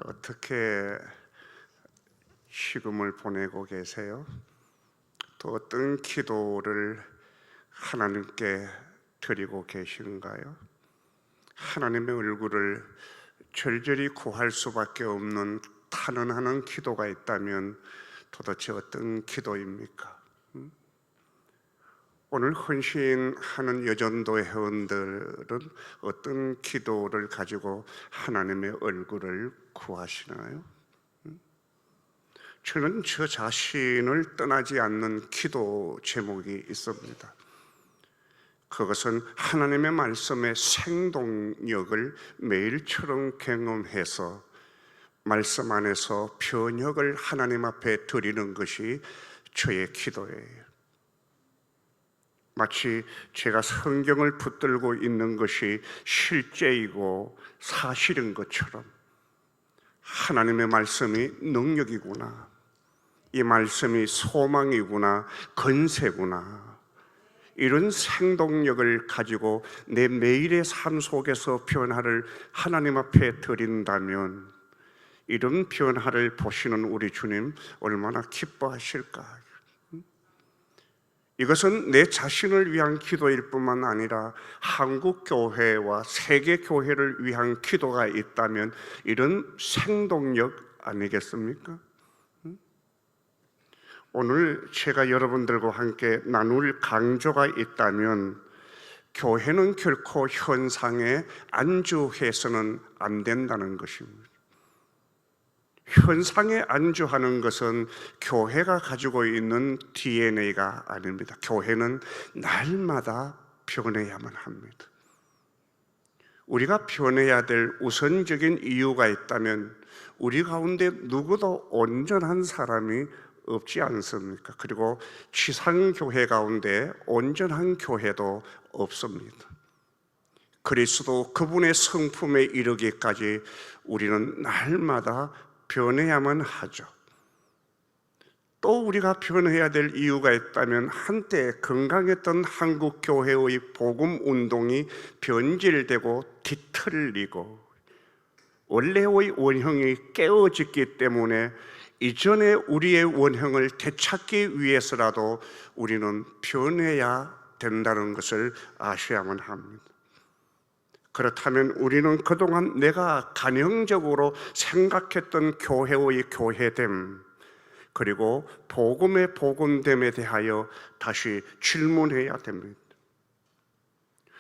어떻게 시금을 보내고 계세요? 또 어떤 기도를 하나님께 드리고 계신가요? 하나님의 얼굴을 절절히 구할 수밖에 없는 탄원하는 기도가 있다면 도대체 어떤 기도입니까? 오늘 헌신하는 여전도 회원들은 어떤 기도를 가지고 하나님의 얼굴을 구하시나요? 저는 저 자신을 떠나지 않는 기도 제목이 있습니다. 그것은 하나님의 말씀의 생동력을 매일처럼 경험해서 말씀 안에서 변혁을 하나님 앞에 드리는 것이 저의 기도예요. 마치 제가 성경을 붙들고 있는 것이 실제이고 사실인 것처럼 하나님의 말씀이 능력이구나, 이 말씀이 소망이구나, 건세구나, 이런 생동력을 가지고 내 매일의 삶 속에서 변화를 하나님 앞에 드린다면 이런 변화를 보시는 우리 주님 얼마나 기뻐하실까. 이것은 내 자신을 위한 기도일 뿐만 아니라 한국교회와 세계교회를 위한 기도가 있다면 이런 생동력 아니겠습니까? 오늘 제가 여러분들과 함께 나눌 강조가 있다면 교회는 결코 현상에 안주해서는 안 된다는 것입니다. 현상에 안주하는 것은 교회가 가지고 있는 DNA가 아닙니다. 교회는 날마다 변해야만 합니다. 우리가 변해야 될 우선적인 이유가 있다면 우리 가운데 누구도 온전한 사람이 없지 않습니까? 그리고 지상교회 가운데 온전한 교회도 없습니다. 그리스도 그분의 성품에 이르기까지 우리는 날마다 변해야만 하죠. 또 우리가 변해야 될 이유가 있다면 한때 건강했던 한국교회의 복음운동이 변질되고 뒤틀리고 원래의 원형이 깨어졌기 때문에 이전에 우리의 원형을 되찾기 위해서라도 우리는 변해야 된다는 것을 아셔야만 합니다. 그렇다면 우리는 그동안 내가 간형적으로 생각했던 교회의 교회됨, 그리고 복음의 복음됨에 대하여 다시 질문해야 됩니다.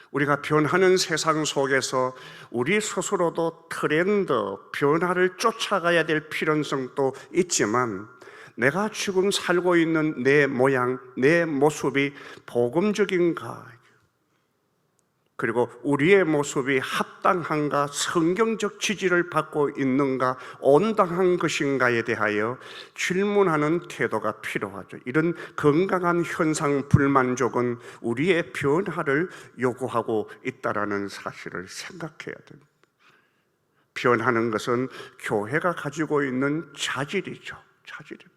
우리가 변하는 세상 속에서 우리 스스로도 트렌드, 변화를 쫓아가야 될 필요성도 있지만 내가 지금 살고 있는 내 모양, 내 모습이 복음적인가, 그리고 우리의 모습이 합당한가, 성경적 지지를 받고 있는가, 온당한 것인가에 대하여 질문하는 태도가 필요하죠. 이런 건강한 현상 불만족은 우리의 변화를 요구하고 있다는 사실을 생각해야 됩니다. 변하는 것은 교회가 가지고 있는 자질이죠. 자질입니다.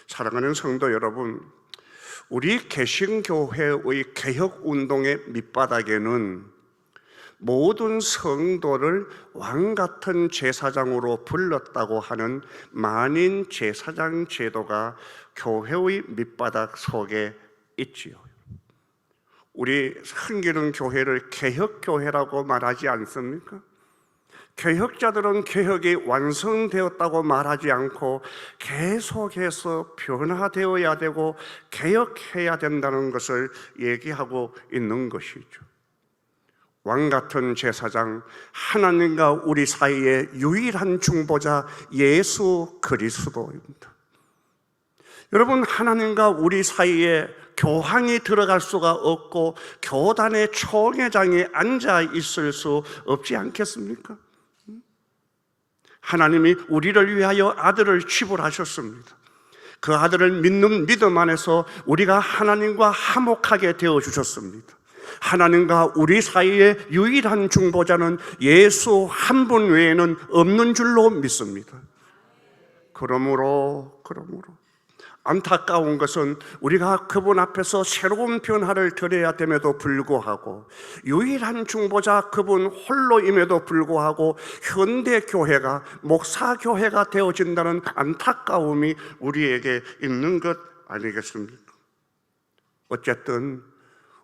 사랑하는 성도 여러분, 우리 개신교회의 개혁운동의 밑바닥에는 모든 성도를 왕같은 제사장으로 불렀다고 하는 만인 제사장 제도가 교회의 밑바닥 속에 있지요. 우리 흥기는 교회를 개혁교회라고 말하지 않습니까? 개혁자들은 개혁이 완성되었다고 말하지 않고 계속해서 변화되어야 되고 개혁해야 된다는 것을 얘기하고 있는 것이죠. 왕같은 제사장, 하나님과 우리 사이의 유일한 중보자 예수 그리스도입니다. 여러분, 하나님과 우리 사이에 교황이 들어갈 수가 없고 교단의 총회장이 앉아 있을 수 없지 않겠습니까? 하나님이 우리를 위하여 아들을 취불하셨습니다. 그 아들을 믿는 믿음 안에서 우리가 하나님과 화목하게 되어주셨습니다. 하나님과 우리 사이의 유일한 중보자는 예수 한 분 외에는 없는 줄로 믿습니다. 그러므로 안타까운 것은 우리가 그분 앞에서 새로운 변화를 드려야 됨에도 불구하고, 유일한 중보자 그분 홀로임에도 불구하고 현대교회가 목사교회가 되어진다는 안타까움이 우리에게 있는 것 아니겠습니까? 어쨌든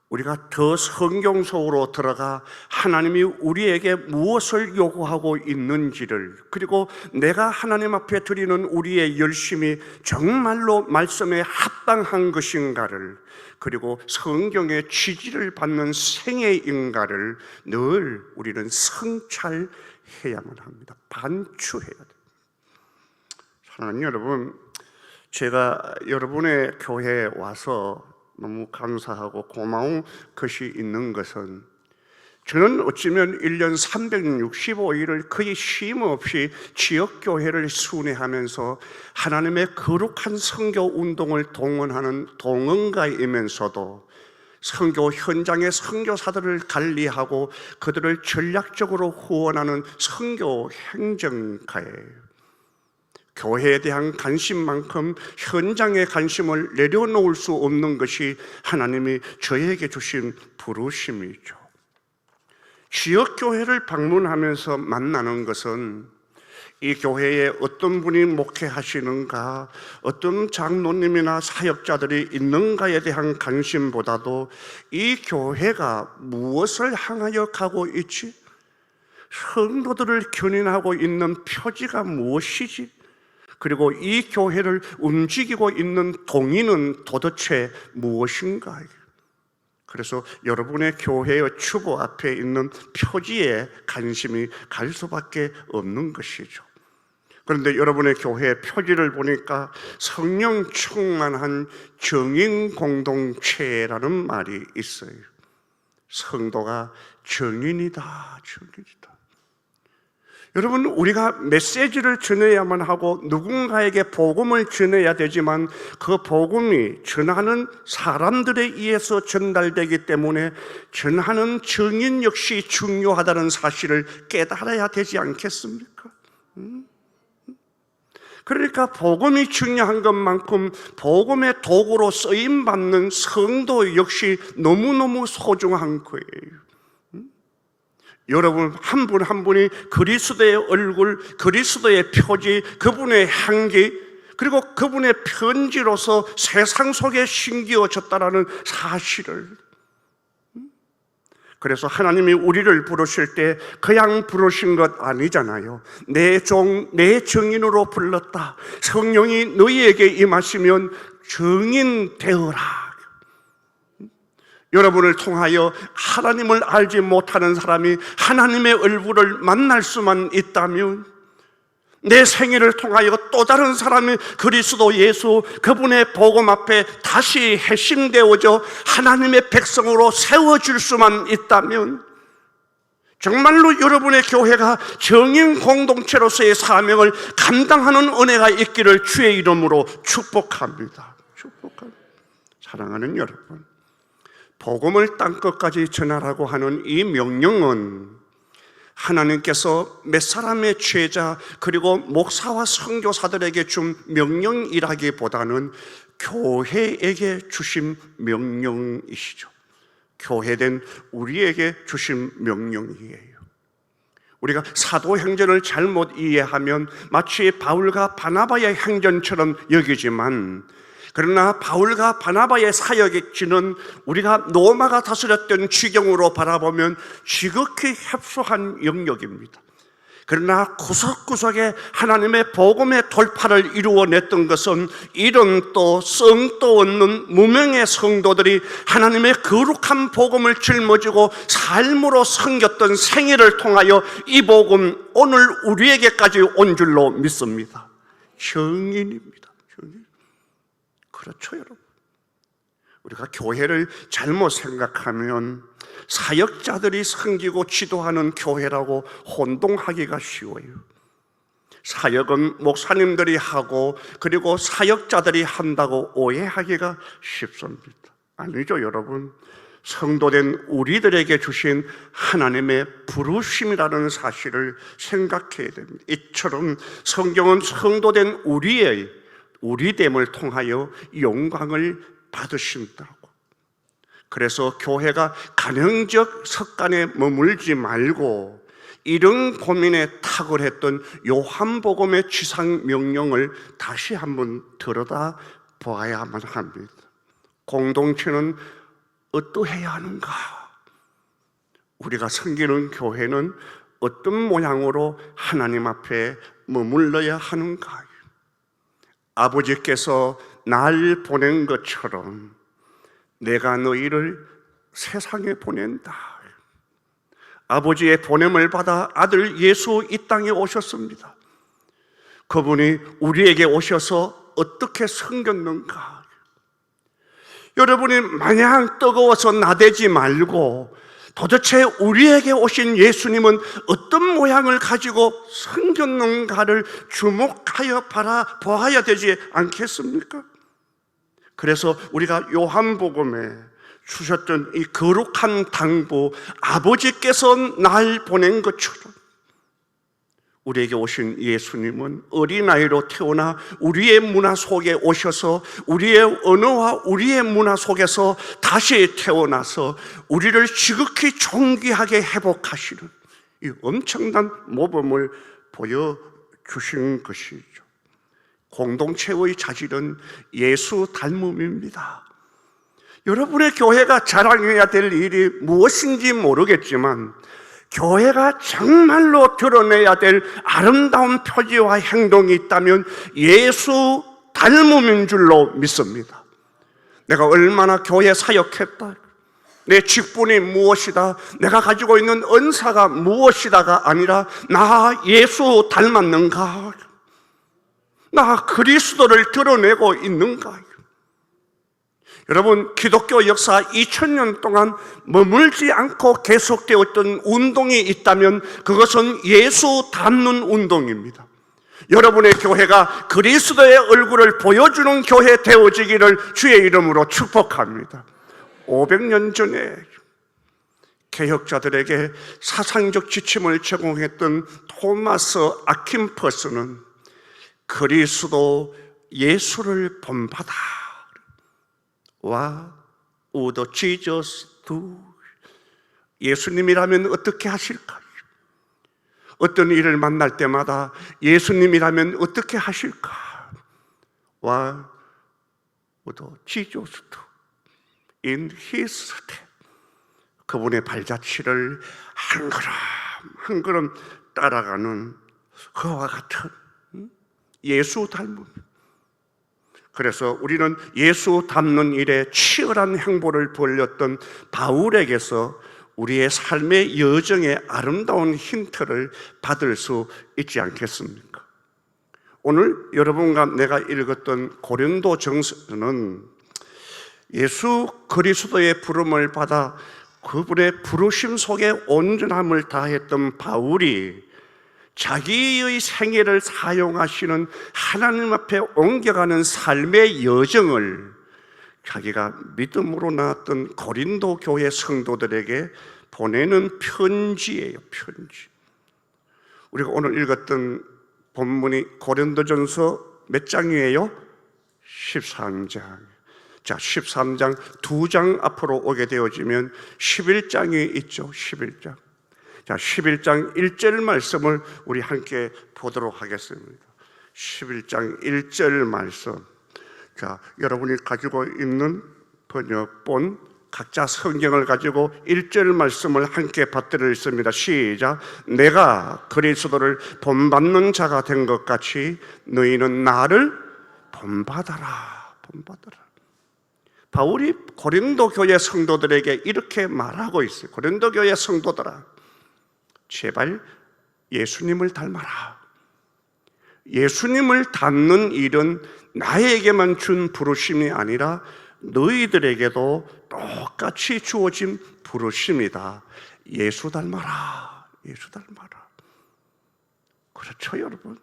우리가 더 성경 속으로 들어가 하나님이 우리에게 무엇을 요구하고 있는지를, 그리고 내가 하나님 앞에 드리는 우리의 열심이 정말로 말씀에 합당한 것인가를, 그리고 성경의 지지를 받는 생애인가를 늘 우리는 성찰해야만 합니다. 반추해야 됩니다. 사랑하는 여러분, 제가 여러분의 교회에 와서 너무 감사하고 고마운 것이 있는 것은, 저는 어쩌면 1년 365일을 거의 쉼 없이 지역교회를 순회하면서 하나님의 거룩한 선교 운동을 동원하는 동원가이면서도 선교 현장의 선교사들을 관리하고 그들을 전략적으로 후원하는 선교 행정가예요. 교회에 대한 관심만큼 현장의 관심을 내려놓을 수 없는 것이 하나님이 저에게 주신 부르심이죠. 지역교회를 방문하면서 만나는 것은 이 교회에 어떤 분이 목회하시는가, 어떤 장로님이나 사역자들이 있는가에 대한 관심보다도 이 교회가 무엇을 향하여 가고 있지? 성도들을 견인하고 있는 표지가 무엇이지? 그리고 이 교회를 움직이고 있는 동인은 도대체 무엇인가? 그래서 여러분의 교회의 주보 앞에 있는 표지에 관심이 갈 수밖에 없는 것이죠. 그런데 여러분의 교회 표지를 보니까 성령 충만한 정인 공동체라는 말이 있어요. 성도가 정인이다, 정인이다. 여러분, 우리가 메시지를 전해야만 하고 누군가에게 복음을 전해야 되지만 그 복음이 전하는 사람들에 의해서 전달되기 때문에 전하는 증인 역시 중요하다는 사실을 깨달아야 되지 않겠습니까? 그러니까 복음이 중요한 것만큼 복음의 도구로 쓰임받는 성도 역시 너무너무 소중한 거예요. 여러분 한 분 한 분이 그리스도의 얼굴, 그리스도의 표지, 그분의 향기, 그리고 그분의 편지로서 세상 속에 심겨졌다라는 사실을, 그래서 하나님이 우리를 부르실 때 그냥 부르신 것 아니잖아요. 내 종, 내 증인으로 불렀다. 성령이 너희에게 임하시면 증인 되어라. 여러분을 통하여 하나님을 알지 못하는 사람이 하나님의 얼굴을 만날 수만 있다면, 내 생애를 통하여 또 다른 사람이 그리스도 예수 그분의 복음 앞에 다시 회심되어져 하나님의 백성으로 세워질 수만 있다면, 정말로 여러분의 교회가 정인 공동체로서의 사명을 감당하는 은혜가 있기를 주의 이름으로 축복합니다. 축복합니다. 사랑하는 여러분, 복음을 땅끝까지 전하라고 하는 이 명령은 하나님께서 몇 사람의 제자 그리고 목사와 선교사들에게 준 명령이라기보다는 교회에게 주신 명령이시죠. 교회된 우리에게 주신 명령이에요. 우리가 사도행전을 잘못 이해하면 마치 바울과 바나바의 행전처럼 여기지만, 그러나 바울과 바나바의 사역지는 우리가 로마가 다스렸던 지경으로 바라보면 지극히 협소한 영역입니다. 그러나 구석구석에 하나님의 복음의 돌파를 이루어냈던 것은 이름도 성도 없는 무명의 성도들이 하나님의 거룩한 복음을 짊어지고 삶으로 섬겼던 생애를 통하여 이 복음 오늘 우리에게까지 온 줄로 믿습니다. 정인입니다. 정인. 그렇죠, 여러분. 우리가 교회를 잘못 생각하면 사역자들이 섬기고 지도하는 교회라고 혼동하기가 쉬워요. 사역은 목사님들이 하고 그리고 사역자들이 한다고 오해하기가 쉽습니다. 아니죠, 여러분. 성도된 우리들에게 주신 하나님의 부르심이라는 사실을 생각해야 됩니다. 이처럼 성경은 성도된 우리의 우리됨을 통하여 영광을 받으신다고. 그래서 교회가 가능적 석간에 머물지 말고 이런 고민에 탁월했던 요한복음의 지상 명령을 다시 한번 들여다 보아야만 합니다. 공동체는 어떠해야 하는가? 우리가 섬기는 교회는 어떤 모양으로 하나님 앞에 머물러야 하는가? 아버지께서 날 보낸 것처럼 내가 너희를 세상에 보낸다. 아버지의 보냄을 받아 아들 예수 이 땅에 오셨습니다. 그분이 우리에게 오셔서 어떻게 섬겼는가? 여러분이 마냥 뜨거워서 나대지 말고 도대체 우리에게 오신 예수님은 어떤 모양을 가지고 섬겼는가를 주목하여 바라보아야 되지 않겠습니까? 그래서 우리가 요한복음에 주셨던 이 거룩한 당부, 아버지께서 날 보낸 것처럼 우리에게 오신 예수님은 어린아이로 태어나 우리의 문화 속에 오셔서 우리의 언어와 우리의 문화 속에서 다시 태어나서 우리를 지극히 존귀하게 회복하시는 이 엄청난 모범을 보여주신 것이죠. 공동체의 자질은 예수 닮음입니다. 여러분의 교회가 자랑해야 될 일이 무엇인지 모르겠지만 교회가 정말로 드러내야 될 아름다운 표지와 행동이 있다면 예수 닮음인 줄로 믿습니다. 내가 얼마나 교회 사역했다, 내 직분이 무엇이다, 내가 가지고 있는 은사가 무엇이다가 아니라 나 예수 닮았는가, 나 그리스도를 드러내고 있는가. 여러분, 기독교 역사 2000년 동안 머물지 않고 계속되었던 운동이 있다면 그것은 예수 닮는 운동입니다. 여러분의 교회가 그리스도의 얼굴을 보여주는 교회 되어지기를 주의 이름으로 축복합니다. 500년 전에 개혁자들에게 사상적 지침을 제공했던 토마스 아킨퍼스는 그리스도 예수를 본받아 What would Jesus do? 예수님이라면 어떻게 하실까요? 어떤 일을 만날 때마다 예수님이라면 어떻게 하실까? What would Jesus do? In his step. 그분의 발자취를 한 걸음 한 걸음 따라가는 그와 같은 예수 닮음. 그래서 우리는 예수 닮는 일에 치열한 행보를 벌였던 바울에게서 우리의 삶의 여정의 아름다운 힌트를 받을 수 있지 않겠습니까? 오늘 여러분과 내가 읽었던 고린도전서는 예수 그리스도의 부름을 받아 그분의 부르심 속에 온전함을 다했던 바울이 자기의 생애를 사용하시는 하나님 앞에 옮겨가는 삶의 여정을 자기가 믿음으로 낳았던 고린도 교회 성도들에게 보내는 편지예요, 편지. 우리가 오늘 읽었던 본문이 고린도전서 몇 장이에요? 13장. 자, 13장 2장 앞으로 오게 되어지면 11장이 있죠, 11장. 자, 11장 1절 말씀을 우리 함께 보도록 하겠습니다. 11장 1절 말씀. 자, 여러분이 가지고 있는 번역본 각자 성경을 가지고 1절 말씀을 함께 받들어 있습니다. 시작. 내가 그리스도를 본받는 자가 된 것 같이 너희는 나를 본받아라. 본받아라. 바울이 고린도 교회 성도들에게 이렇게 말하고 있어요. 고린도 교회 성도들아, 제발 예수님을 닮아라. 예수님을 닮는 일은 나에게만 준 부르심이 아니라 너희들에게도 똑같이 주어진 부르심이다. 예수 닮아라. 예수 닮아라. 그렇죠, 여러분?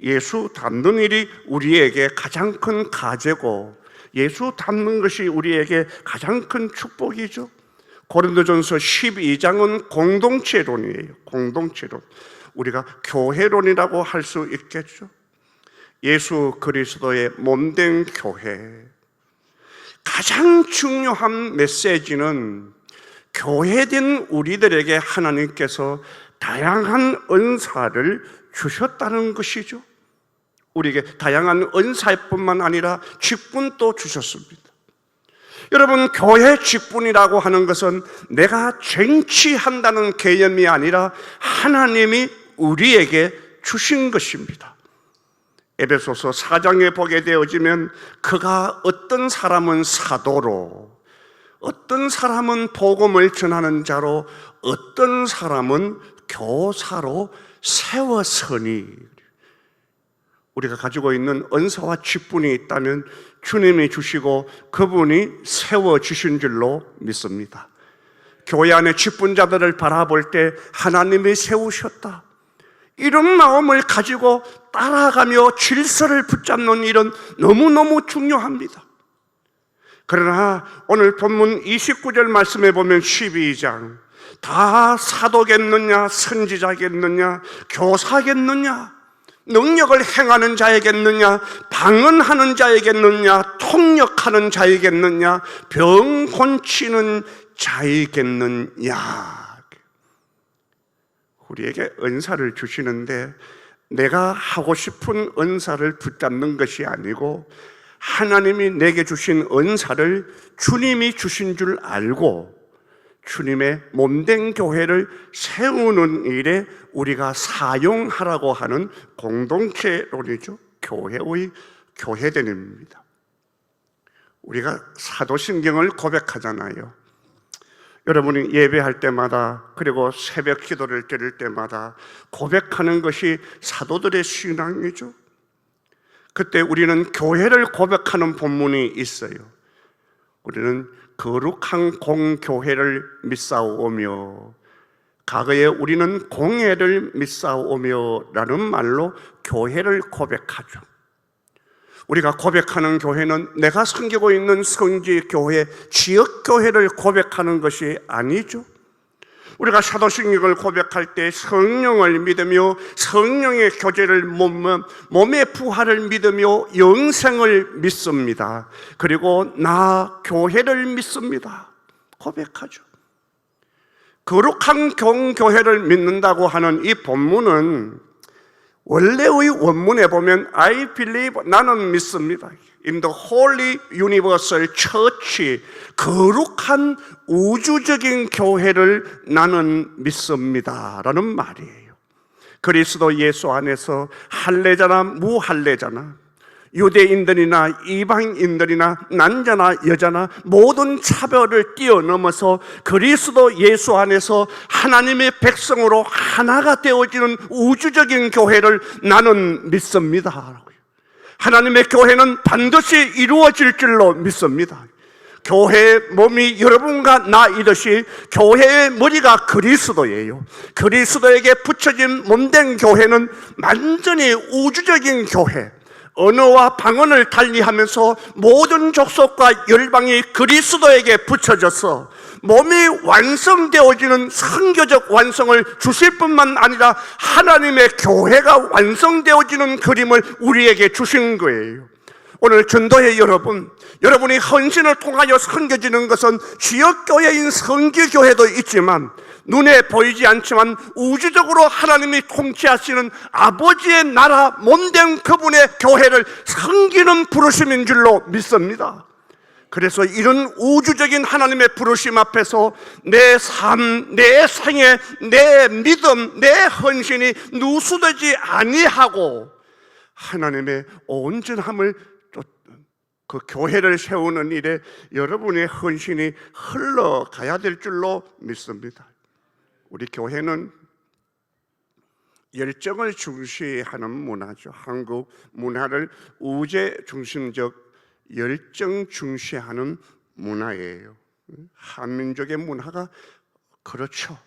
예수 닮는 일이 우리에게 가장 큰 가제고 예수 닮는 것이 우리에게 가장 큰 축복이죠. 고린도전서 12장은 공동체론이에요. 공동체론. 우리가 교회론이라고 할 수 있겠죠. 예수 그리스도의 몸된 교회, 가장 중요한 메시지는 교회된 우리들에게 하나님께서 다양한 은사를 주셨다는 것이죠. 우리에게 다양한 은사뿐만 아니라 직분도 주셨습니다. 여러분, 교회 직분이라고 하는 것은 내가 쟁취한다는 개념이 아니라 하나님이 우리에게 주신 것입니다. 에베소서 4장에 보게 되어지면 그가 어떤 사람은 사도로, 어떤 사람은 복음을 전하는 자로, 어떤 사람은 교사로 세워서니, 우리가 가지고 있는 은사와 직분이 있다면 주님이 주시고 그분이 세워주신 줄로 믿습니다. 교회 안에 직분자들을 바라볼 때 하나님이 세우셨다, 이런 마음을 가지고 따라가며 질서를 붙잡는 일은 너무너무 중요합니다. 그러나 오늘 본문 29절 말씀에 보면 12장, 다 사도겠느냐, 선지자겠느냐, 교사겠느냐, 능력을 행하는 자에겠느냐, 방언하는 자에겠느냐, 통역하는 자에겠느냐, 병 고치는 자에겠느냐. 우리에게 은사를 주시는데 내가 하고 싶은 은사를 붙잡는 것이 아니고 하나님이 내게 주신 은사를 주님이 주신 줄 알고 주님의 몸된 교회를 세우는 일에 우리가 사용하라고 하는 공동체론이죠. 교회의 교회됨입니다. 우리가 사도신경을 고백하잖아요. 여러분이 예배할 때마다, 그리고 새벽 기도를 드릴 때마다 고백하는 것이 사도들의 신앙이죠. 그때 우리는 교회를 고백하는 본문이 있어요. 우리는 거룩한 공교회를 믿사오며, 과거에 우리는 공회를 믿사오며 라는 말로 교회를 고백하죠. 우리가 고백하는 교회는 내가 섬기고 있는 성지교회, 지역교회를 고백하는 것이 아니죠. 우리가 사도신경을 고백할 때 성령을 믿으며 성령의 교제를 몸의 부활을 믿으며 영생을 믿습니다. 그리고 나 교회를 믿습니다. 고백하죠. 거룩한 공교회를 믿는다고 하는 이 본문은 원래의 원문에 보면 I believe, 나는 믿습니다, in the Holy Universal Church, 거룩한 우주적인 교회를 나는 믿습니다 라는 말이에요. 그리스도 예수 안에서 할례자나 무할례자나, 유대인들이나 이방인들이나 남자나 여자나 모든 차별을 뛰어넘어서 그리스도 예수 안에서 하나님의 백성으로 하나가 되어지는 우주적인 교회를 나는 믿습니다. 하나님의 교회는 반드시 이루어질 줄로 믿습니다. 교회의 몸이 여러분과 나이듯이 교회의 머리가 그리스도예요. 그리스도에게 붙여진 몸된 교회는 완전히 우주적인 교회, 언어와 방언을 달리하면서 모든 족속과 열방이 그리스도에게 붙여져서 몸이 완성되어지는 선교적 완성을 주실 뿐만 아니라 하나님의 교회가 완성되어지는 그림을 우리에게 주신 거예요. 오늘 전도회 여러분이 헌신을 통하여 섬겨지는 것은 지역교회인 성지교회도 있지만, 눈에 보이지 않지만 우주적으로 하나님이 통치하시는 아버지의 나라 몸된 그분의 교회를 섬기는 부르심인 줄로 믿습니다. 그래서 이런 우주적인 하나님의 부르심 앞에서 내 삶, 내 생애, 내 믿음, 내 헌신이 누수되지 아니하고 하나님의 온전함을 그 교회를 세우는 일에 여러분의 헌신이 흘러가야 될 줄로 믿습니다. 우리 교회는 열정을 중시하는 문화죠. 한국 문화를 우제 중심적 열정 중시하는 문화예요. 한민족의 문화가 그렇죠.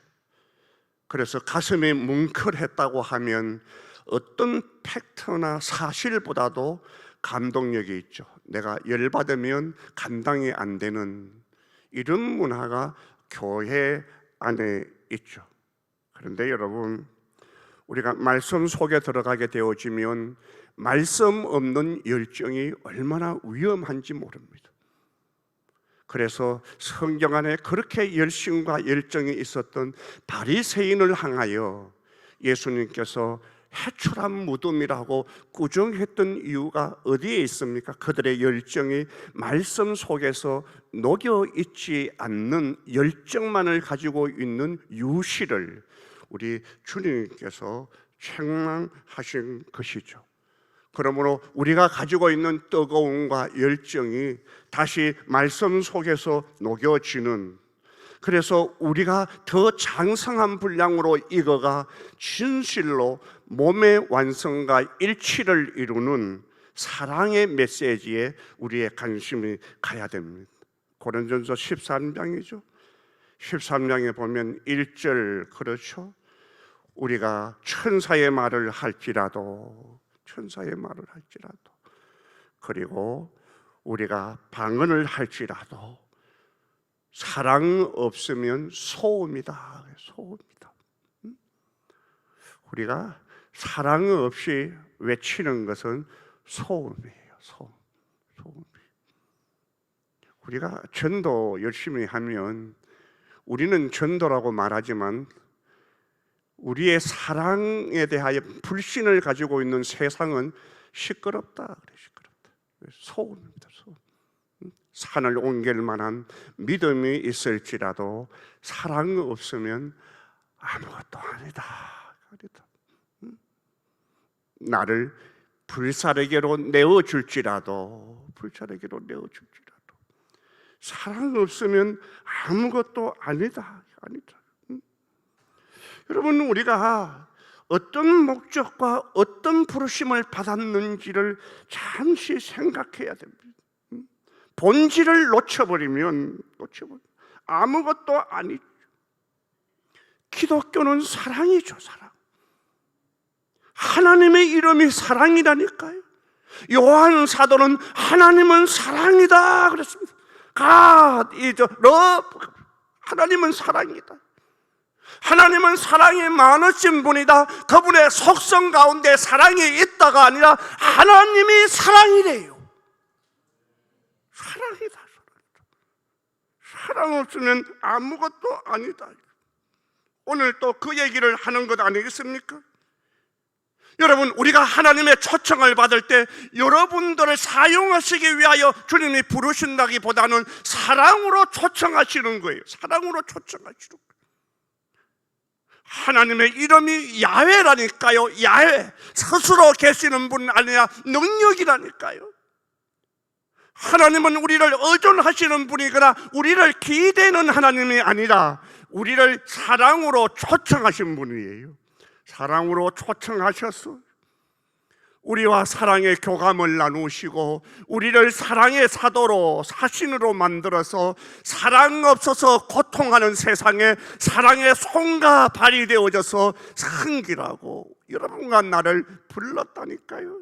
그래서 가슴이 뭉클했다고 하면 어떤 팩트나 사실보다도 감동력이 있죠. 내가 열받으면 감당이 안 되는 이런 문화가 교회 안에 있죠. 그런데 여러분, 우리가 말씀 속에 들어가게 되어지면 말씀 없는 열정이 얼마나 위험한지 모릅니다. 그래서 성경 안에 그렇게 열심과 열정이 있었던 바리새인을 향하여 예수님께서 해초란 무덤이라고 꾸중했던 이유가 어디에 있습니까? 그들의 열정이 말씀 속에서 녹여 있지 않는 열정만을 가지고 있는 유시를 우리 주님께서 책망하신 것이죠. 그러므로 우리가 가지고 있는 뜨거움과 열정이 다시 말씀 속에서 녹여지는, 그래서 우리가 더 장성한 분량으로 익어가 진실로 몸의 완성과 일치를 이루는 사랑의 메시지에 우리의 관심이 가야 됩니다. 고린도전서 13장이죠. 13장에 보면 1절, 그렇죠? 우리가 천사의 말을 할지라도, 그리고 우리가 방언을 할지라도 사랑 없으면 소음이다. 우리가 사랑 없이 외치는 것은 소음이에요. 소음. 우리가 전도 열심히 하면 우리는 전도라고 말하지만 우리의 사랑에 대하여 불신을 가지고 있는 세상은 시끄럽다. 소음입니다. 소음. 산을 옮길 만한 믿음이 있을지라도 사랑 없으면 아무것도 아니다. 나를 불사르게로 내어줄지라도 사랑 없으면 아무것도 아니다. 여러분, 우리가 어떤 목적과 어떤 부르심을 받았는지를 잠시 생각해야 됩니다. 본질을 놓쳐버리면 아무것도 아니죠. 기독교는 사랑이죠. 사랑. 하나님의 이름이 사랑이라니까요. 요한 사도는 하나님은 사랑이다 그랬습니다. God is love. 하나님은 사랑이다. 하나님은 사랑이 많으신 분이다. 그분의 속성 가운데 사랑이 있다가 아니라 하나님이 사랑이래요. 사랑이다. 사랑 없으면 아무것도 아니다. 오늘 또 그 얘기를 하는 것 아니겠습니까? 여러분, 우리가 하나님의 초청을 받을 때 여러분들을 사용하시기 위하여 주님이 부르신다기보다는 사랑으로 초청하시는 거예요. 사랑으로 초청하시는 거예요. 하나님의 이름이 야훼라니까요. 야훼, 스스로 계시는 분 아니라 능력이라니까요. 하나님은 우리를 의존하시는 분이거나 우리를 기대는 하나님이 아니라 우리를 사랑으로 초청하신 분이에요. 사랑으로 초청하셨어. 우리와 사랑의 교감을 나누시고 우리를 사랑의 사도로, 사신으로 만들어서 사랑 없어서 고통하는 세상에 사랑의 손과 발이 되어져서 섬기라고 여러분과 나를 불렀다니까요.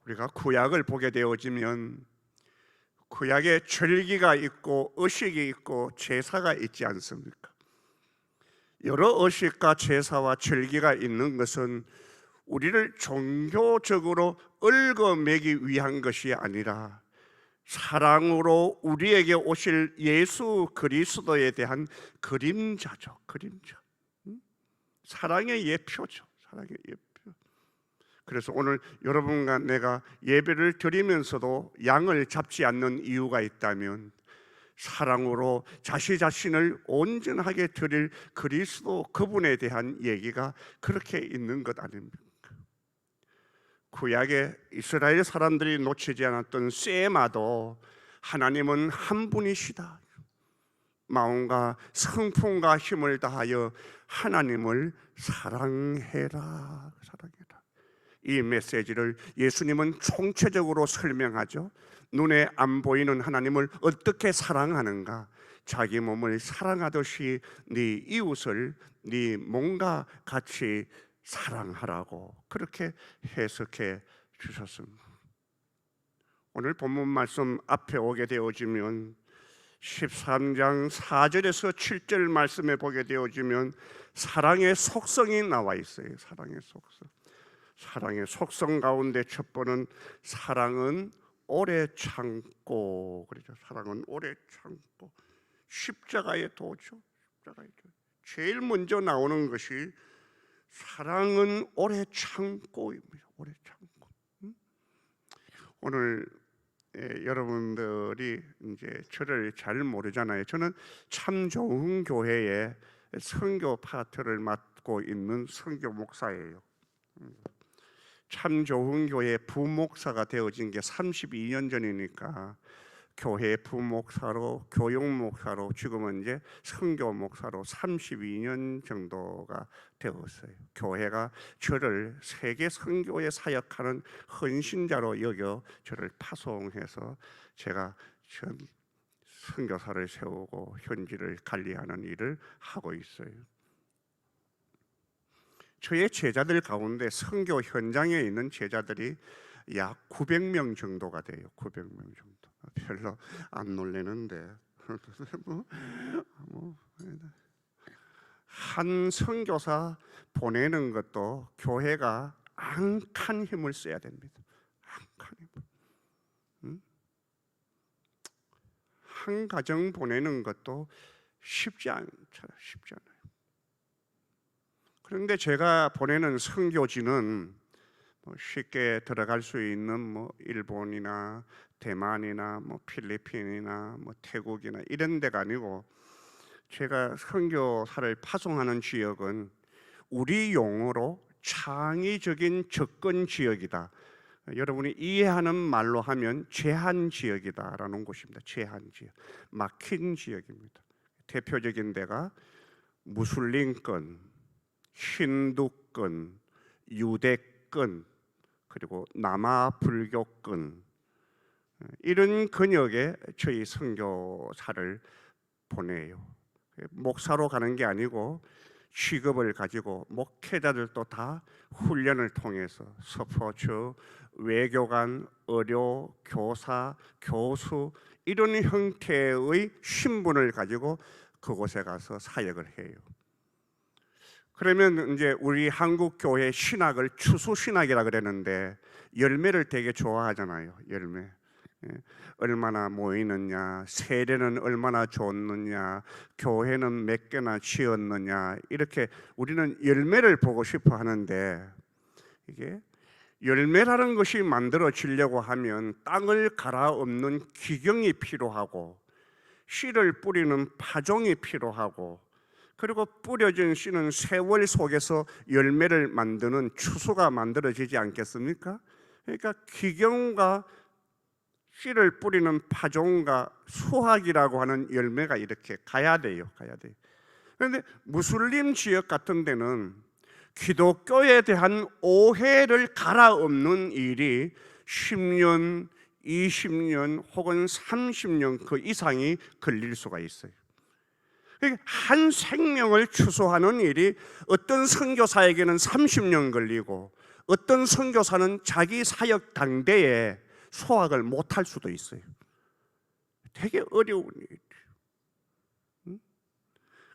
우리가 구약을 보게 되어지면 구약에 절기가 있고 의식이 있고 제사가 있지 않습니까? 여러 의식과 제사와 절기가 있는 것은 우리를 종교적으로 얽어매기 위한 것이 아니라 사랑으로 우리에게 오실 예수 그리스도에 대한 그림자죠. 그림자. 사랑의 예표죠. 사랑의 예표. 그래서 오늘 여러분과 내가 예배를 드리면서도 양을 잡지 않는 이유가 있다면 사랑으로 자신을 온전하게 드릴 그리스도 그분에 대한 얘기가 그렇게 있는 것 아닙니까? 구약에 이스라엘 사람들이 놓치지 않았던 쇠마도 하나님은 한 분이시다. 마음과 성품과 힘을 다하여 하나님을 사랑해라. 이 메시지를 예수님은 총체적으로 설명하죠. 눈에 안 보이는 하나님을 어떻게 사랑하는가? 자기 몸을 사랑하듯이 네 이웃을 네 몸과 같이 사랑하라고 그렇게 해석해 주셨습니다. 오늘 본문 말씀 앞에 오게 되어지면 13장 4절에서 7절 말씀에 보게 되어지면 사랑의 속성이 나와 있어요. 사랑의 속성. 사랑의 속성 가운데 첫 번은 사랑은 오래 참고, 그렇죠. 사랑은 오래 참고. 십자가에 도죠. 십자가에 도. 제일 먼저 나오는 것이 사랑은 오래 참고입니다. 오래 참고. 오늘 여러분들이 이제 저를 잘 모르잖아요. 저는 참 좋은 교회에 선교 파트를 맡고 있는 선교 목사예요. 참 좋은 교회 부목사가 되어진 게 32년 전이니까 교회 부목사로, 교육 목사로, 지금은 이제 선교 목사로 32년 정도가 되었어요. 교회가 저를 세계 선교에 사역하는 헌신자로 여겨 저를 파송해서 제가 전 선교사를 세우고 현지를 관리하는 일을 하고 있어요. 저의 제자들 가운데 선교 현장에 있는 제자들이 약 900명 정도가 돼요. 900명 정도. 별로 안 놀래는데 한 선교사 보내는 것도 교회가 앙칸 힘을 써야 됩니다. 앙칸 힘. 한 가정 보내는 것도 쉽지 않잖아요. 쉽지 않아요. 그런데 제가 보내는 선교지는 쉽게 들어갈 수 있는 일본이나 대만이나 필리핀이나 태국이나 이런 데가 아니고, 제가 선교사를 파송하는 지역은 우리 용어로 창의적인 접근 지역이다. 여러분이 이해하는 말로 하면 제한 지역이다라는 곳입니다. 제한 지역, 막힌 지역입니다. 대표적인 데가 무슬림권, 힌두권, 유대권, 그리고 남아 불교권, 이런 근역에 저희 선교사를 보내요. 목사로 가는 게 아니고 직업을 가지고 목회자들도 다 훈련을 통해서 스포츠, 외교관, 의료, 교사, 교수 이런 형태의 신분을 가지고 그곳에 가서 사역을 해요. 그러면 이제 우리 한국 교회 신학을 추수 신학이라 그랬는데 열매를 되게 좋아하잖아요. 열매. 얼마나 모이느냐, 세례는 얼마나 줬느냐, 교회는 몇 개나 지었느냐, 이렇게 우리는 열매를 보고 싶어 하는데, 이게 열매라는 것이 만들어지려고 하면 땅을 갈아엎는 기경이 필요하고, 씨를 뿌리는 파종이 필요하고, 그리고 뿌려진 씨는 세월 속에서 열매를 만드는 추수가 만들어지지 않겠습니까? 그러니까 기경과 씨를 뿌리는 파종과 수확이라고 하는 열매가 이렇게 가야 돼요. 그런데 무슬림 지역 같은 데는 기독교에 대한 오해를 갈아엎는 일이 10년, 20년 혹은 30년 그 이상이 걸릴 수가 있어요. 한 생명을 추수하는 일이 어떤 선교사에게는 30년 걸리고, 어떤 선교사는 자기 사역 당대에 소확을 못할 수도 있어요. 되게 어려운 일이에요.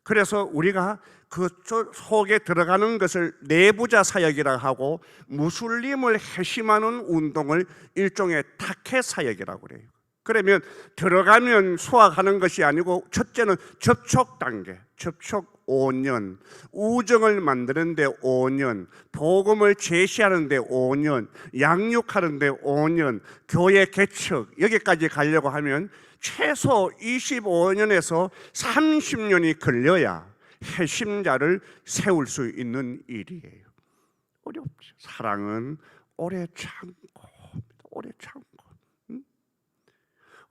그래서 우리가 그 속에 들어가는 것을 내부자 사역이라 하고, 무슬림을 회심하는 운동을 일종의 타켓 사역이라고 그래요. 그러면 들어가면 수확하는 것이 아니고, 첫째는 접촉 단계, 접촉 5년, 우정을 만드는 데 5년, 복음을 제시하는 데 5년, 양육하는 데 5년, 교회 개척, 여기까지 가려고 하면 최소 25년에서 30년이 걸려야 회심자를 세울 수 있는 일이에요. 어렵죠. 사랑은 오래 참고, 오래 참고.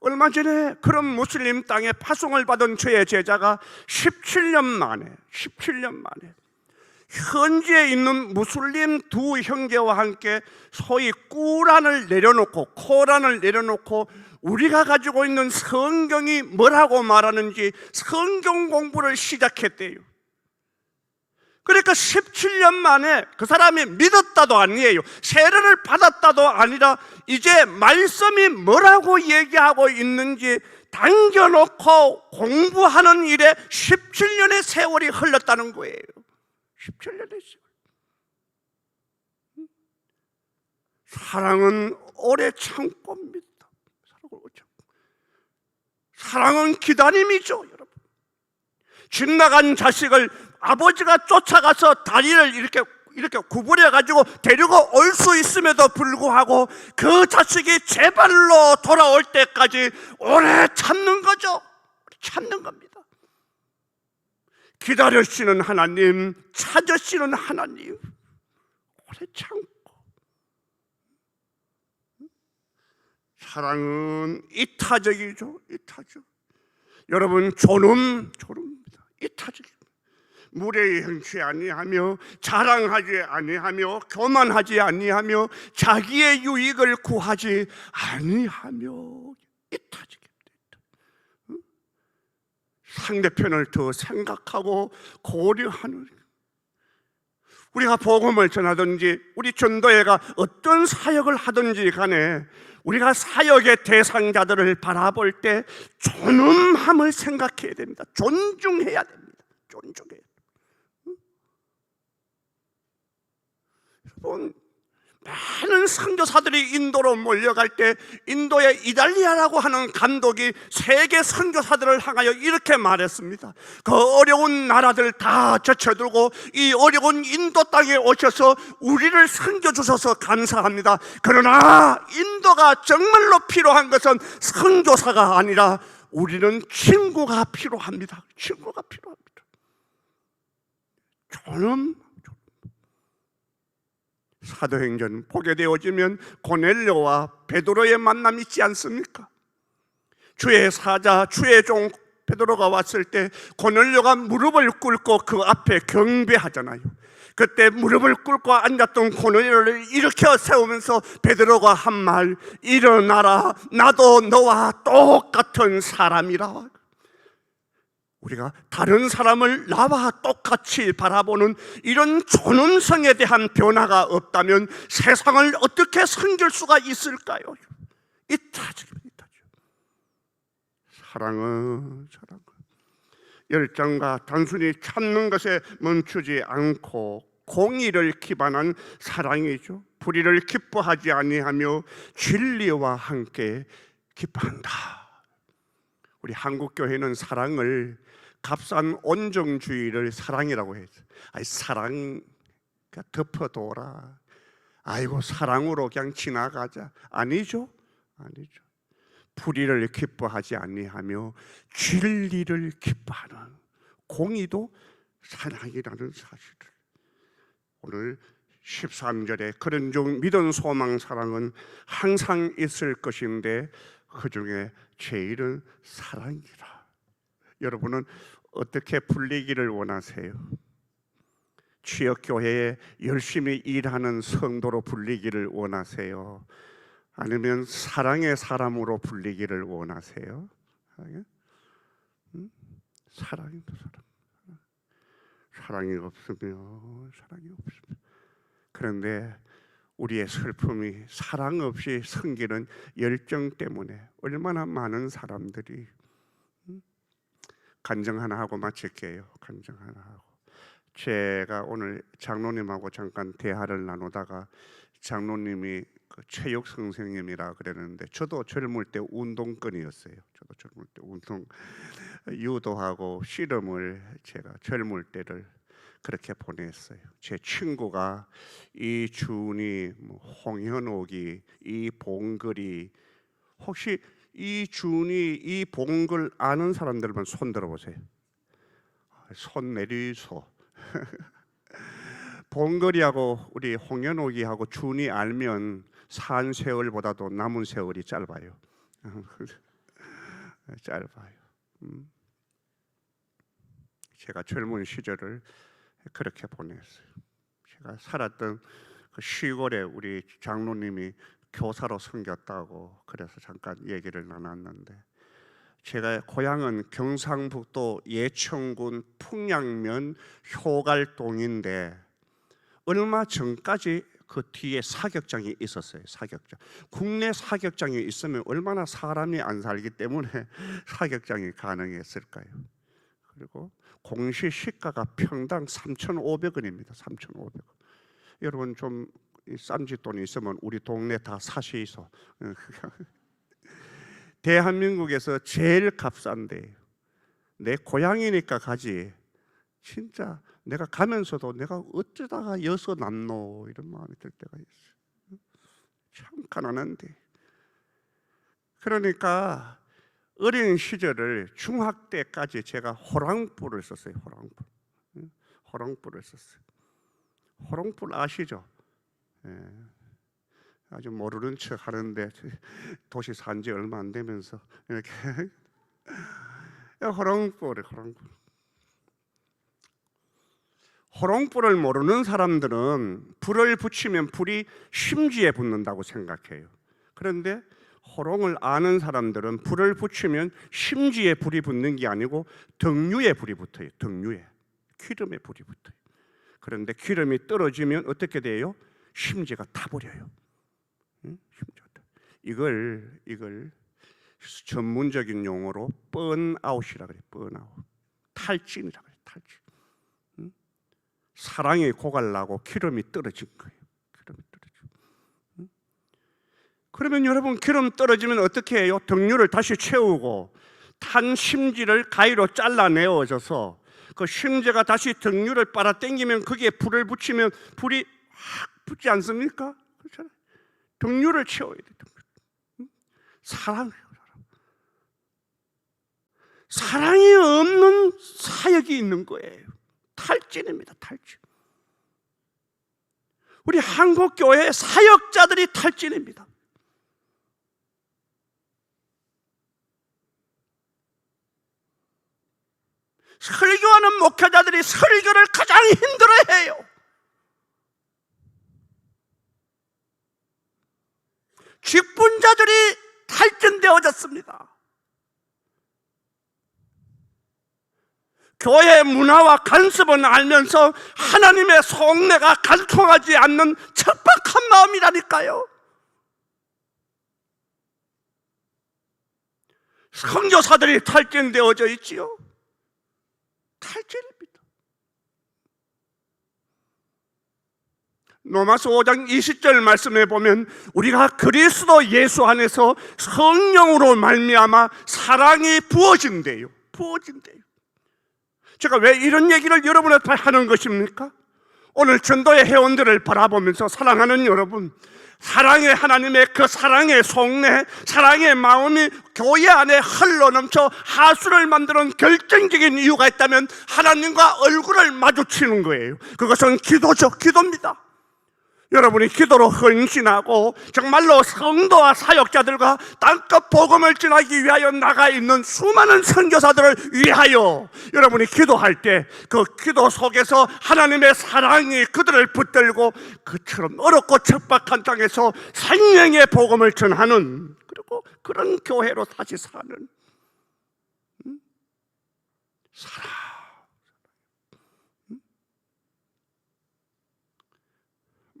얼마 전에 그런 무슬림 땅에 파송을 받은 저의 제자가 17년 만에 현지에 있는 무슬림 두 형제와 함께 소위 꾸란을 내려놓고, 코란을 내려놓고 우리가 가지고 있는 성경이 뭐라고 말하는지 성경 공부를 시작했대요. 그러니까 17년 만에 그 사람이 믿었다도 아니에요, 세례를 받았다도 아니라, 이제 말씀이 뭐라고 얘기하고 있는지 당겨놓고 공부하는 일에 17년의 세월이 흘렀다는 거예요. 17년의 세월. 사랑은 오래 참고입니다. 사랑은 기다림이죠, 여러분. 집 나간 자식을 아버지가 쫓아가서 다리를 이렇게 구부려 가지고 데리고 올 수 있음에도 불구하고 그 자식이 제 발로 돌아올 때까지 오래 참는 거죠. 참는 겁니다. 기다려주시는 하나님, 찾으시는 하나님, 오래 참고. 사랑은 이타적이죠. 이타적. 여러분, 존엄입니다. 이타적입니다. 무례히 행치 아니하며 자랑하지 아니하며 교만하지 아니하며 자기의 유익을 구하지 아니하며 이타적입니다. 상대편을 더 생각하고 고려하는, 우리가 복음을 전하든지 우리 전도회가 어떤 사역을 하든지 간에 우리가 사역의 대상자들을 바라볼 때 존엄함을 생각해야 됩니다. 존중해야 됩니다. 존중해야 됩니다. 여러분, 많은 선교사들이 인도로 몰려갈 때 인도의 이달리아라고 하는 감독이 세계 선교사들을 향하여 이렇게 말했습니다. 그 어려운 나라들 다 제쳐두고 이 어려운 인도 땅에 오셔서 우리를 선교 주셔서 감사합니다. 그러나 인도가 정말로 필요한 것은 선교사가 아니라 우리는 친구가 필요합니다. 친구가 필요합니다. 저는 사도행전 보게 되어지면 고넬료와 베드로의 만남이 있지 않습니까? 주의 사자, 주의 종 베드로가 왔을 때 고넬료가 무릎을 꿇고 그 앞에 경배하잖아요. 그때 무릎을 꿇고 앉았던 고넬료를 일으켜 세우면서 베드로가 한 말, 일어나라, 나도 너와 똑같은 사람이라. 우리가 다른 사람을 나와 똑같이 바라보는 이런 존엄성에 대한 변화가 없다면 세상을 어떻게 섬길 수가 있을까요? 이타적입니다. 사랑은 열정과 단순히 찾는 것에 멈추지 않고 공의를 기반한 사랑이죠. 불의를 기뻐하지 아니하며 진리와 함께 기뻐한다. 우리 한국교회는 사랑을, 값싼 온정주의를 사랑이라고 해서, 사랑 덮어둬라, 아이고 사랑으로 그냥 지나가자. 아니죠. 불의를 기뻐하지 아니하며 진리를 기뻐하는 공의도 사랑이라는 사실을 오늘 13절에 그런 중 믿음, 소망, 사랑은 항상 있을 것인데 그 중에 제일은 사랑이라. 여러분은 어떻게 불리기를 원하세요? 취역교회에 열심히 일하는 성도로 불리기를 원하세요? 아니면 사랑의 사람으로 불리기를 원하세요? 사랑이 없으면 그런데 우리의 슬픔이 사랑 없이 섬기는 열정 때문에 얼마나 많은 사람들이, 간증 하나 하고 마칠게요. 간증 하나 하고, 제가 오늘 장로님하고 잠깐 대화를 나누다가 장로님이 그 체육 선생님이라 그랬는데 저도 젊을 때 운동권이었어요. 저도 젊을 때 유도하고 씨름을 제가 젊을 때를 그렇게 보냈어요. 제 친구가 이준이, 홍현옥이, 이봉글이, 혹시 이준이, 이봉글 아는 사람들만 손 들어보세요. 손 내리소. 봉글이하고 우리 홍현옥이하고 준이 알면 산 세월보다도 남은 세월이 짧아요. 짧아요. 제가 젊은 시절을 그렇게 보냈어요. 제가 살았던 그 시골에 우리 장로님이 교사로 섬겼다고 그래서 잠깐 얘기를 나눴는데, 제가 고향은 경상북도 예천군 풍양면 효갈동인데 얼마 전까지 그 뒤에 사격장이 있었어요. 사격장. 국내 사격장이 있으면 얼마나 사람이 안 살기 때문에 사격장이 가능했을까요? 그리고 공시 시가가 평당 3,500원입니다. 3,500원. 여러분 좀 쌈짓돈이 있으면 우리 동네 다 사시소. 대한민국에서 제일 값싼데 내 고향이니까 가지. 진짜 내가 가면서도 내가 어쩌다가 여서 남노 이런 마음이 들 때가 있어요. 참 가난한데. 그러니까 어린 시절을 중학 때까지 제가 호랑불을 썼어요. 호랑불을 썼어요. 호랑불 아시죠? 예. 아주 모르는 척 하는데 도시 산 지 얼마 안 되면서 이렇게 호롱불을 모르는 사람들은 불을 붙이면 불이 심지에 붙는다고 생각해요. 그런데 호롱을 아는 사람들은 불을 붙이면 심지에 불이 붙는 게 아니고 등유에 불이 붙어요. 등유에 기름에 불이 붙어요. 그런데 기름이 떨어지면 어떻게 돼요? 심지가 타버려요. 이걸 전문적인 용어로 번아웃이라 그래요. 번아웃. 탈진이라 그래요. 탈진. 사랑이 고갈나고 기름이 떨어진 거예요. 기름이 떨어지고. 그러면 여러분 기름 떨어지면 어떻게 해요? 등유를 다시 채우고 탄 심지를 가위로 잘라내어져서 그 심지가 다시 등유를 빨아당기면 거기에 불을 붙이면 불이 확 붙지 않습니까? 그렇잖아요. 등유를 채워야 돼요. 사랑이 없는 사역이 있는 거예요. 탈진입니다. 탈진. 우리 한국 교회 사역자들이 탈진입니다. 설교하는 목회자들이 설교를 가장 힘들어해요. 직분자들이 탈진되어졌습니다. 교회 문화와 간섭은 알면서 하나님의 속내가 간통하지 않는 척박한 마음이라니까요. 선교사들이 탈진되어져 있지요. 탈진입니다. 로마서 5장 20절 말씀에 보면 우리가 그리스도 예수 안에서 성령으로 말미암아 사랑이 부어진대요. 제가 왜 이런 얘기를 여러분 앞에 하는 것입니까? 오늘 전도의 회원들을 바라보면서 사랑하는 여러분, 사랑의 하나님의 그 사랑의 속내, 사랑의 마음이 교회 안에 흘러넘쳐 하수를 만드는 결정적인 이유가 있다면 하나님과 얼굴을 마주치는 거예요. 그것은 기도입니다. 여러분이 기도로 헌신하고 정말로 성도와 사역자들과 땅끝 복음을 전하기 위하여 나가 있는 수많은 선교사들을 위하여 여러분이 기도할 때 그 기도 속에서 하나님의 사랑이 그들을 붙들고 그처럼 어렵고 척박한 땅에서 생명의 복음을 전하는, 그리고 그런 교회로 다시 사는 사랑.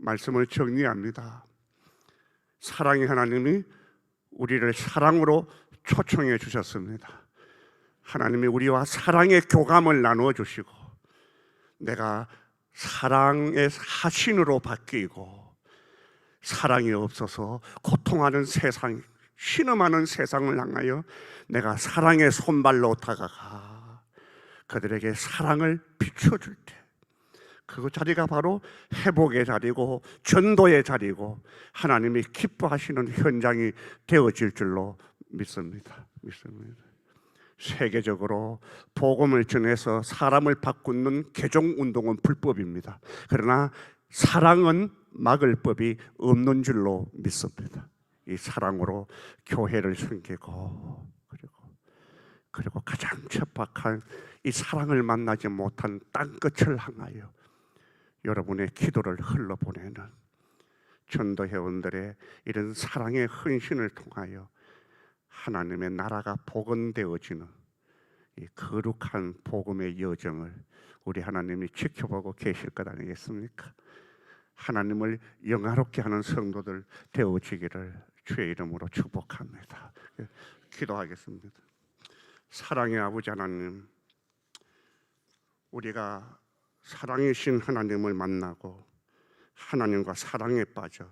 말씀을 정리합니다. 사랑의 하나님이 우리를 사랑으로 초청해 주셨습니다. 하나님이 우리와 사랑의 교감을 나누어 주시고 내가 사랑의 하신으로 바뀌고 사랑이 없어서 고통하는 세상, 신음하는 세상을 향하여 내가 사랑의 손발로 다가가 그들에게 사랑을 비춰줄 때 그 자리가 바로 회복의 자리고 전도의 자리고 하나님이 기뻐하시는 현장이 되어질 줄로 믿습니다. 세계적으로 복음을 전해서 사람을 바꾸는 개종운동은 불법입니다. 그러나 사랑은 막을 법이 없는 줄로 믿습니다. 이 사랑으로 교회를 섬기고 그리고 가장 척박한 이 사랑을 만나지 못한 땅끝을 향하여 여러분의 기도를 흘러보내는 전도회원들의 이런 사랑의 헌신을 통하여 하나님의 나라가 복원되어지는 이 거룩한 복음의 여정을 우리 하나님이 지켜보고 계실 것 아니겠습니까? 하나님을 영화롭게 하는 성도들 되어지기를 주의 이름으로 축복합니다. 기도하겠습니다. 사랑의 아버지 하나님, 우리가 사랑이신 하나님을 만나고 하나님과 사랑에 빠져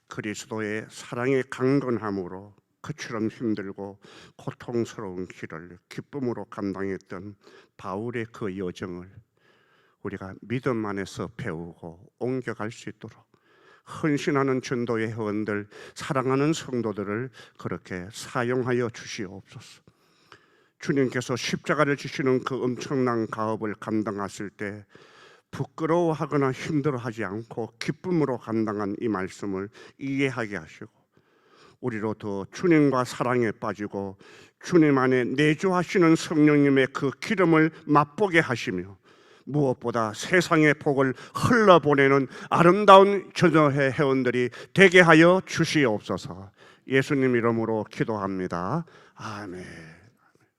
그리스도의 사랑의 강건함으로 그처럼 힘들고 고통스러운 길을 기쁨으로 감당했던 바울의 그 여정을 우리가 믿음 안에서 배우고 옮겨갈 수 있도록 헌신하는 전도의 회원들, 사랑하는 성도들을 그렇게 사용하여 주시옵소서. 주님께서 십자가를 지시는 그 엄청난 가업을 감당하실 때 부끄러워하거나 힘들어하지 않고 기쁨으로 감당한 이 말씀을 이해하게 하시고 우리로 더 주님과 사랑에 빠지고 주님 안에 내주하시는 성령님의 그 기름을 맛보게 하시며 무엇보다 세상의 복을 흘러보내는 아름다운 전도회 회원들이 되게 하여 주시옵소서. 예수님 이름으로 기도합니다. 아멘.